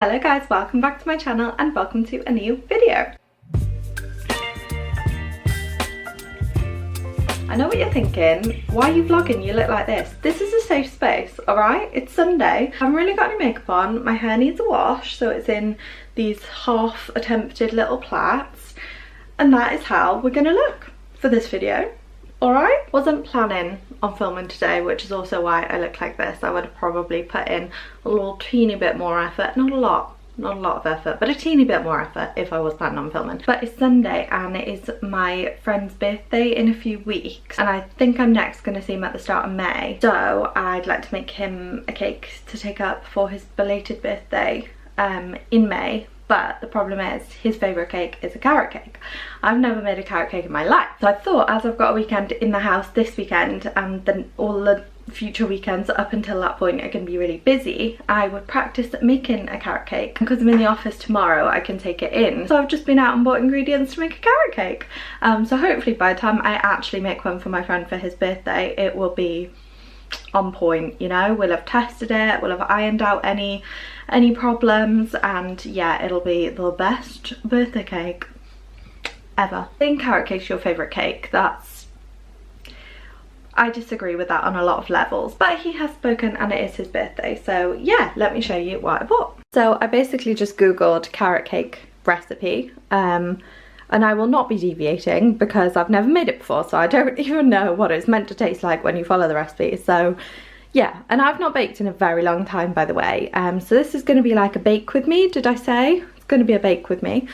Hello guys, welcome back to my channel and welcome to a new video. I know what you're thinking, why are you vlogging? You look like this. This is a safe space, alright? It's Sunday. I haven't really got any makeup on, my hair needs a wash, so it's in these half attempted little plaits, and that is how we're gonna look for this video. Alright, wasn't planning on filming today, which is also why I look like this. I would have probably put in a little teeny bit more effort, not a lot of effort, but a teeny bit more effort if I was planning on filming. But it's Sunday and it is my friend's birthday in a few weeks, and I think I'm next going to see him at the start of May, so I'd like to make him a cake to take up for his belated birthday in May. But the problem is, his favourite cake is a carrot cake. I've never made a carrot cake in my life. So I thought, as I've got a weekend in the house this weekend, and then all the future weekends up until that point are going to be really busy, I would practice making a carrot cake. Because I'm in the office tomorrow, I can take it in. So I've just been out and bought ingredients to make a carrot cake. So hopefully by the time I actually make one for my friend for his birthday, it will be on point, you know. We'll have tested it, we'll have ironed out any problems, and yeah, it'll be the best birthday cake ever. I think carrot cake's your favourite cake. I disagree with that on a lot of levels, but he has spoken and it is his birthday, so yeah, let me show you what I bought. So I basically just googled carrot cake recipe, and I will not be deviating because I've never made it before, so I don't even know what it's meant to taste like when you follow the recipe. So yeah, and I've not baked in a very long time, by the way, so this is going to be like a bake with me. Did I say? It's going to be a bake with me,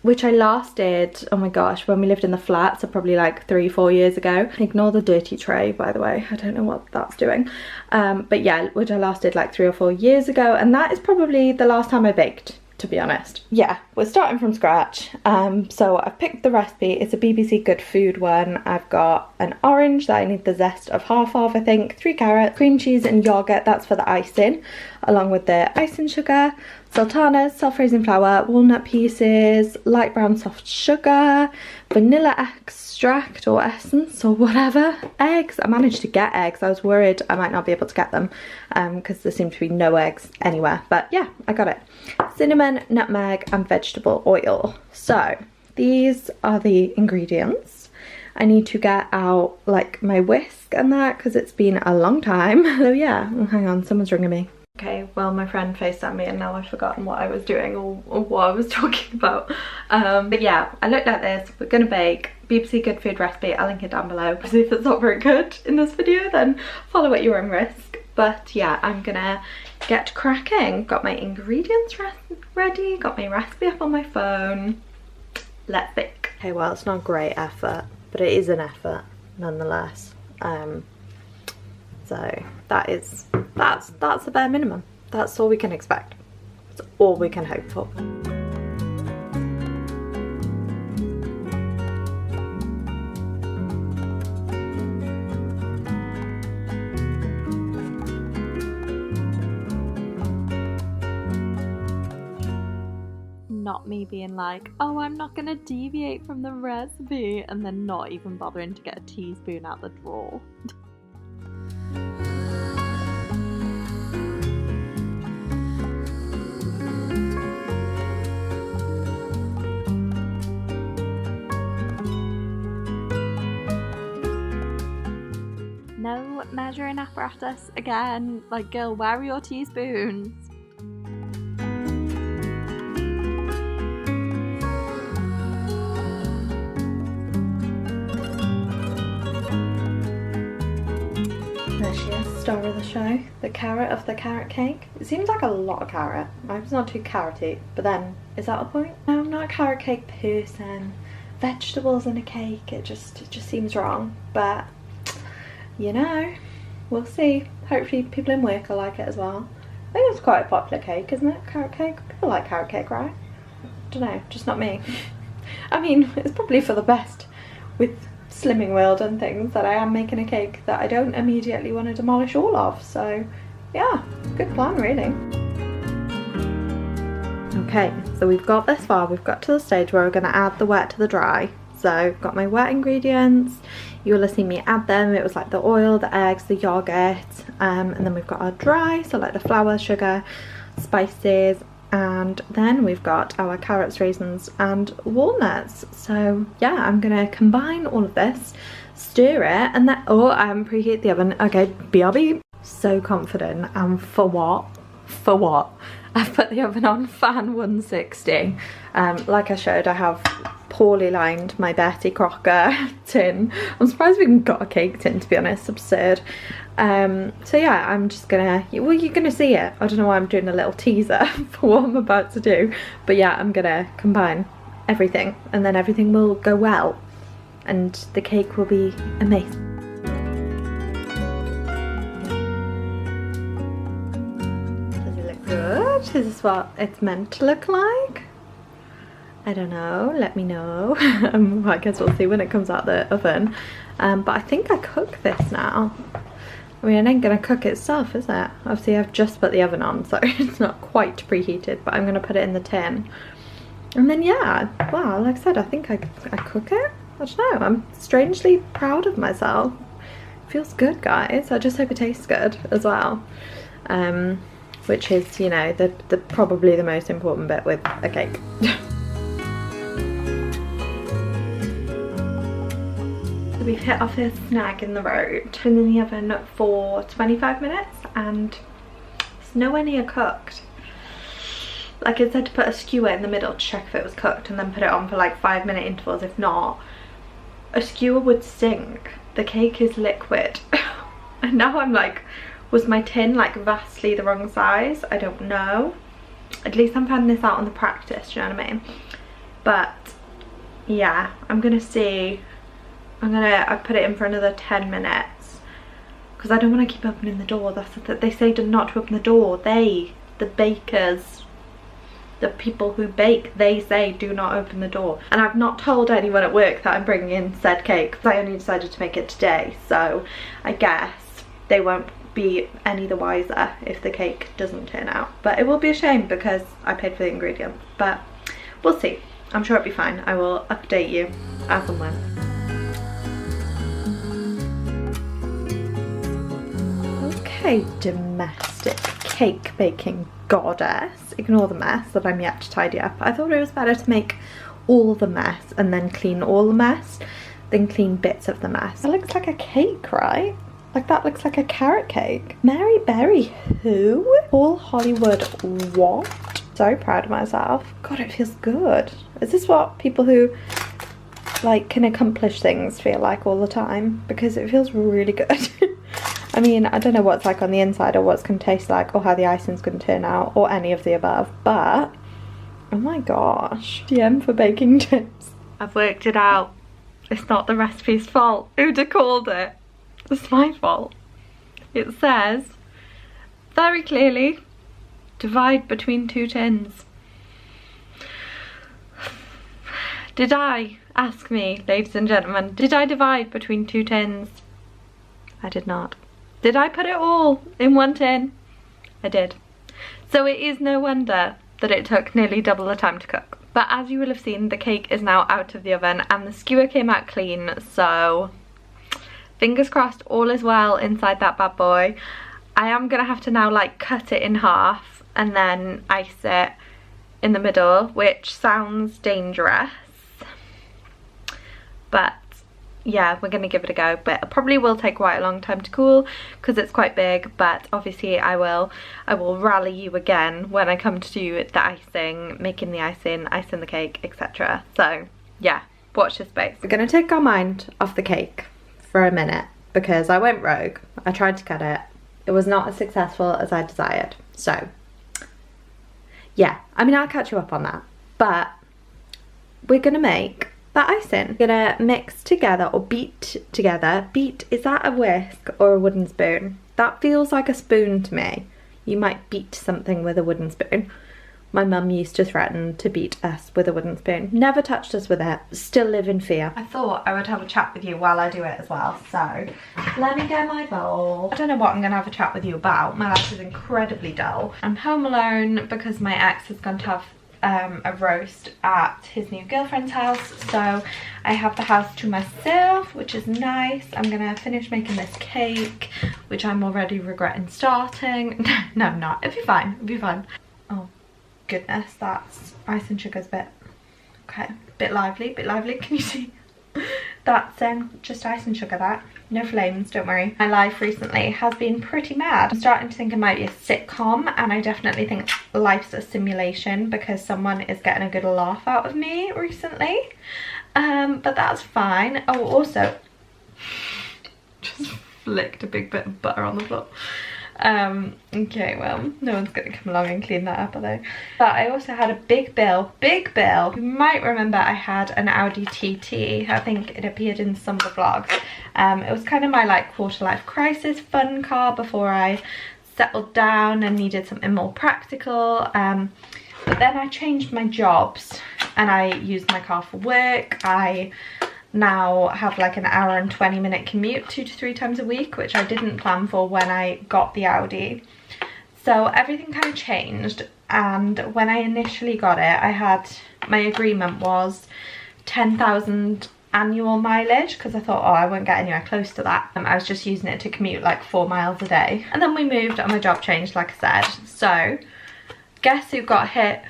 which I last did, oh my gosh, when we lived in the flat, so probably like 3-4 years ago. Ignore the dirty tray, by the way, I don't know what that's doing, but yeah, which I last did like 3 or 4 years ago, and that is probably the last time I baked, to be honest. Yeah, we're starting from scratch. So I've picked the recipe. It's a BBC Good Food one. I've got an orange that I need the zest of half of, I think, 3 carrots, cream cheese and yogurt, that's for the icing, along with the icing sugar, sultanas, self-raising flour, walnut pieces, light brown soft sugar, vanilla extract or essence or whatever, eggs. I managed to get eggs. I was worried I might not be able to get them because there seemed to be no eggs anywhere, but yeah, I got it. Cinnamon, nutmeg and vegetable oil. So these are the ingredients. I need to get out like my whisk and that because it's been a long time. So yeah, oh, hang on, someone's ringing me. Okay, well my friend FaceTimed me and now I've forgotten what I was doing or what I was talking about. But yeah, I looked like this. We're gonna bake. BBC Good Food recipe, I'll link it down below. So if it's not very good in this video, then follow at your own risk. But yeah, I'm gonna get cracking. Got my ingredients ready, got my recipe up on my phone. Let's bake. Okay, well it's not a great effort, but it is an effort nonetheless. So that's the bare minimum. That's all we can expect. That's all we can hope for. Not me being like, oh, I'm not gonna deviate from the recipe, and then not even bothering to get a teaspoon out the drawer. No measuring apparatus again. Like, girl, where are your teaspoons? There she is, star of the show. The carrot of the carrot cake. It seems like a lot of carrot. Mine's not too carroty, but then, is that a point? No, I'm not a carrot cake person. Vegetables in a cake, it just seems wrong, but you know, we'll see. Hopefully people in work will like it as well. I think it's quite a popular cake, isn't it? Carrot cake. People like carrot cake, right? Don't know, just not me. I mean, it's probably for the best with Slimming World and things that I am making a cake that I don't immediately want to demolish all of. So yeah, good plan really. Okay, so we've got this far. We've got to the stage where we're going to add the wet to the dry. So got my wet ingredients. You will have seen me add them. It was like the oil, the eggs, the yogurt, and then we've got our dry, so like the flour, sugar, spices, and then we've got our carrots, raisins and walnuts. So yeah, I'm gonna combine all of this, stir it, and then preheat the oven. Okay, BRB. So confident, and for what? For what? I've put the oven on fan 160. Like I showed, I have poorly lined my Betty Crocker tin. I'm surprised we even got a cake tin, to be honest. Absurd. So yeah, I'm just gonna, well, you're gonna see it. I don't know why I'm doing a little teaser for what I'm about to do, but yeah, I'm gonna combine everything, and then everything will go well, and the cake will be amazing. Does it look good? Is this what it's meant to look like? I don't know, let me know. I guess we'll see when it comes out the oven. But I think I cook this now. I mean, it ain't gonna cook itself, is it? Obviously I've just put the oven on, so it's not quite preheated, but I'm gonna put it in the tin. And then yeah, wow, like I said, I think I cook it. I don't know, I'm strangely proud of myself. It feels good, guys. I just hope it tastes good as well. Which is, you know, the probably the most important bit with a cake. We've hit off a snag in the road. Been in the oven for 25 minutes and it's nowhere near cooked. Like I said, to put a skewer in the middle to check if it was cooked and then put it on for like 5-minute intervals. If not, a skewer would sink. The cake is liquid. And now I'm like, was my tin like vastly the wrong size? I don't know. At least I'm finding this out on the practice, do you know what I mean? But yeah, I'm gonna see. I put it in for another 10 minutes because I don't want to keep opening the door. That's the they say not to open the door. The bakers, the people who bake, they say do not open the door. And I've not told anyone at work that I'm bringing in said cake because I only decided to make it today. So I guess they won't be any the wiser if the cake doesn't turn out. But it will be a shame because I paid for the ingredients. But we'll see. I'm sure it'll be fine. I will update you as and when. Okay, domestic cake baking goddess. Ignore the mess that I'm yet to tidy up. I thought it was better to make all the mess and then clean all the mess than clean bits of the mess. That looks like a cake, right? Like that looks like a carrot cake. Mary Berry who? All Hollywood what? So proud of myself. God, it feels good. Is this what people who like can accomplish things feel like all the time? Because it feels really good. I mean, I don't know what it's like on the inside or what it's going to taste like or how the icing's going to turn out or any of the above, but oh my gosh. DM for baking tips. I've worked it out. It's not the recipe's fault. Who'd have called it? It's my fault. It says very clearly, divide between 2 tins. Did I? Ask me, ladies and gentlemen. Did I divide between 2 tins? I did not. Did I put it all in 1 tin? I did. So it is no wonder that it took nearly double the time to cook. But as you will have seen, the cake is now out of the oven and the skewer came out clean, so fingers crossed all is well inside that bad boy. I am gonna have to now like cut it in half and then ice it in the middle, which sounds dangerous, but yeah, we're gonna give it a go. But it probably will take quite a long time to cool because it's quite big, but obviously I will rally you again when I come to do the icing, making the icing the cake, etc. So yeah, watch this space. We're gonna take our mind off the cake for a minute because I went rogue. I tried to cut it. It was not as successful as I desired. So yeah, I mean, I'll catch you up on that, but we're gonna make that icing. We're gonna mix together or beat together. Beat, is that a whisk or a wooden spoon? That feels like a spoon to me. You might beat something with a wooden spoon. My mum used to threaten to beat us with a wooden spoon. Never touched us with it. Still live in fear. I thought I would have a chat with you while I do it as well. So let me get my bowl. I don't know what I'm gonna have a chat with you about. My life is incredibly dull. I'm home alone because my ex has gone to have a roast at his new girlfriend's house, so I have the house to myself, which is nice. I'm gonna finish making this cake, which I'm already regretting starting. No, I'm not. It'll be fine. It'll be fine. goodness, that's icing sugar's bit, okay, bit lively, can you see? That's just icing sugar, that. No flames, don't worry. My life recently has been pretty mad. I'm starting to think it might be a sitcom, and I definitely think life's a simulation because someone is getting a good laugh out of me recently. But that's fine. Oh, also, just flicked a big bit of butter on the floor. Okay, well, no one's gonna come along and clean that up, are they? But I also had a big bill. You might remember I had an Audi TT. I think it appeared in some of the vlogs. It was kind of my like quarter life crisis fun car before I settled down and needed something more practical. But then I changed my jobs and I used my car for work. I now have like an hour and 20-minute commute 2 to 3 times a week, which I didn't plan for when I got the Audi. So everything kind of changed, and when I initially got it, my agreement was 10,000 annual mileage, because I thought, oh, I won't get anywhere close to that. I was just using it to commute like 4 miles a day. And then we moved and my job changed, like I said. So guess who got hit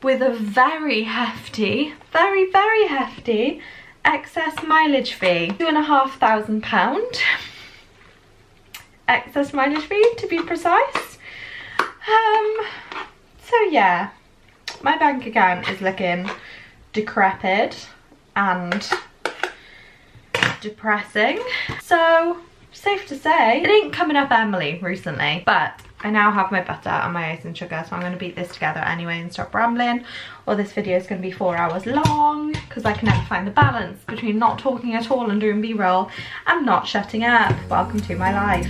with a very hefty, very hefty excess mileage fee? £2,500 excess mileage fee, to be precise. So yeah, my bank account is looking decrepit and depressing. So safe to say it ain't coming up Emily recently, but I now have my butter and my icing sugar, so I'm going to beat this together anyway and stop rambling, or this video is going to be 4 hours long, because I can never find the balance between not talking at all and doing b-roll and not shutting up. Welcome to my life.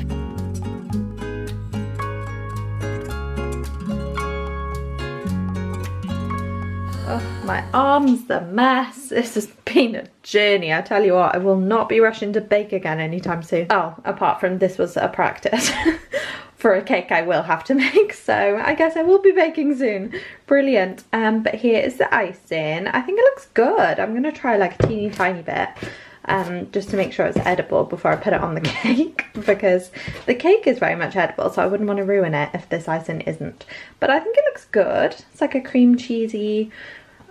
Oh, my arm's a mess. This has been a journey. I tell you what, I will not be rushing to bake again anytime soon. Oh, apart from this was a practice for a cake I will have to make, so I guess I will be baking soon. Brilliant. But here is the icing. I think it looks good. I'm gonna try like a teeny tiny bit, just to make sure it's edible before I put it on the cake, because the cake is very much edible, so I wouldn't want to ruin it if this icing isn't. But I think it looks good. It's like a cream cheesy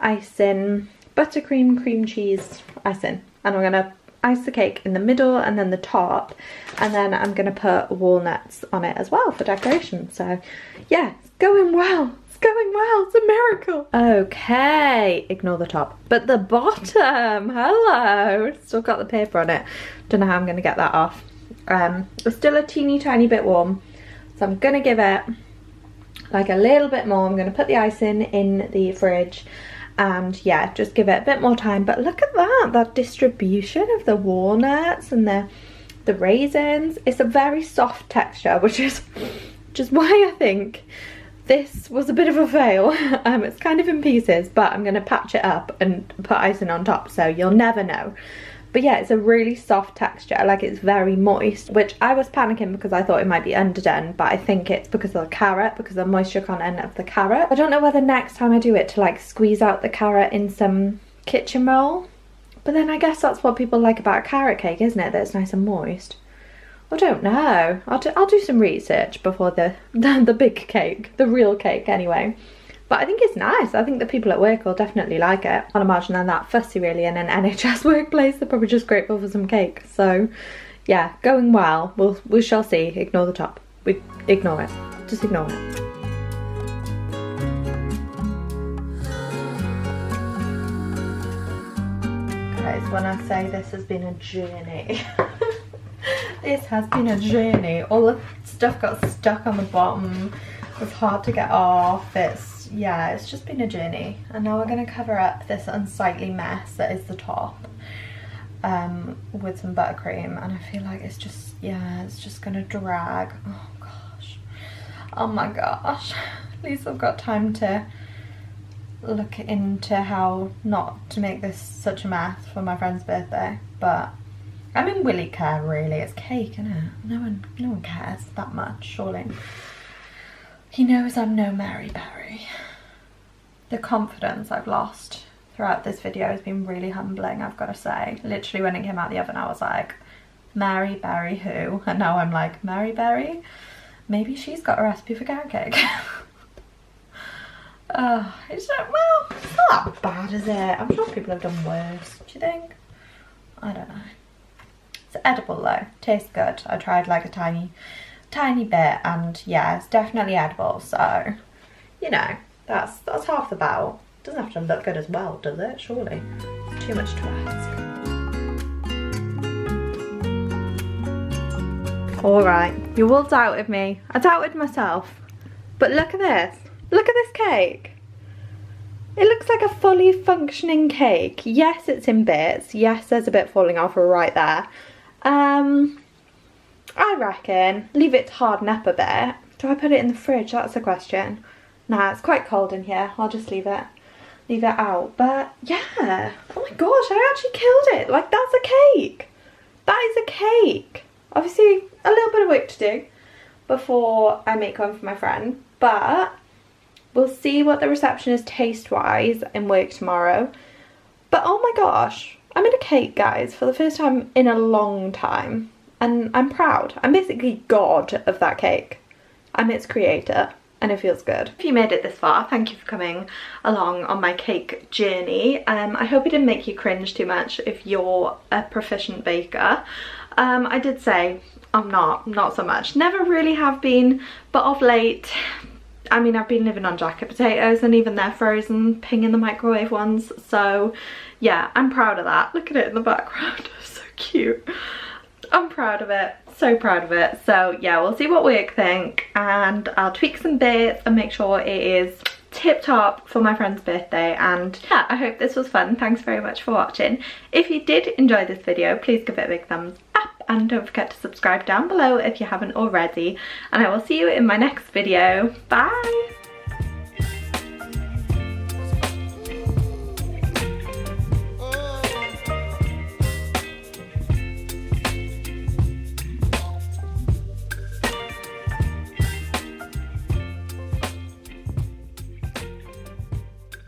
icing, buttercream cream cheese icing, and I'm gonna ice the cake in the middle and then the top, and then I'm gonna put walnuts on it as well for decoration. So yeah, it's going well. It's going well. It's a miracle. Okay, ignore the top, but the bottom, hello, still got the paper on it. Don't know how I'm gonna get that off. It's still a teeny tiny bit warm, so I'm gonna give it like a little bit more. I'm gonna put the icing in the fridge and yeah, just give it a bit more time. But look at that distribution of the walnuts and the raisins. It's a very soft texture, which is why I think this was a bit of a fail. It's kind of in pieces, but I'm gonna patch it up and put icing on top, so you'll never know. But yeah, it's a really soft texture, like it's very moist, which I was panicking because I thought it might be underdone, but I think it's because of the carrot, because of the moisture content of the carrot. I don't know whether next time I do it to like squeeze out the carrot in some kitchen roll, but then I guess that's what people like about a carrot cake, isn't it? That it's nice and moist. I don't know. I'll do some research before the big cake, the real cake anyway. But I think it's nice. I think the people at work will definitely like it. I can't imagine they're that fussy really in an NHS workplace. They're probably just grateful for some cake. So yeah, going well. We shall see. Ignore the top. We ignore it. Just ignore it. Guys, when I say this has been a journey, this has been a journey. All the stuff got stuck on the bottom. It was hard to get off. Yeah, it's just been a journey. And now we're going to cover up this unsightly mess that is the top with some buttercream, and I feel like it's just, yeah, it's just going to drag. Oh gosh. Oh my gosh. At least I've got time to look into how not to make this such a mess for my friend's birthday. But I mean, will he care really? It's cake, isn't it? No one cares that much, surely. He knows I'm no Mary Berry. The confidence I've lost throughout this video has been really humbling, I've got to say. Literally when it came out the oven I was like, Mary Berry who? And now I'm like, Mary Berry? Maybe she's got a recipe for carrot cake. It's not, well, it's not that bad, is it? I'm sure people have done worse. Do you think? I don't know. It's edible though. Tastes good. I tried like a tiny bit, and yeah, it's definitely edible. So, you know, that's half the battle. Doesn't have to look good as well, does it? Surely. It's too much to ask. Alright, you all doubted me. I doubted myself. But look at this. Look at this cake. It looks like a fully functioning cake. Yes, it's in bits. Yes, there's a bit falling off right there. I reckon leave it to harden up a bit. Do I put it in the fridge? That's the question. Nah, it's quite cold in here. I'll just leave it out. But yeah, oh my gosh, I actually killed it. Like, that's a cake. That is a cake. Obviously a little bit of work to do before I make one for my friend, but we'll see what the reception is taste wise in work tomorrow. But oh my gosh, I made a cake, guys, for the first time in a long time, and I'm proud. I'm basically god of that cake. I'm its creator, and it feels good. If you made it this far, thank you for coming along on my cake journey. I hope it didn't make you cringe too much if you're a proficient baker. I did say I'm not so much. Never really have been, but of late, I mean, I've been living on jacket potatoes, and even they're frozen, ping in the microwave ones. So yeah, I'm proud of that. Look at it in the background, so cute. I'm proud of it, so proud of it. So yeah, we'll see what work think, and I'll tweak some bits and make sure it is tip top for my friend's birthday. And yeah, I hope this was fun. Thanks very much for watching. If you did enjoy this video, please give it a big thumbs up, and don't forget to subscribe down below if you haven't already, and I will see you in my next video. Bye.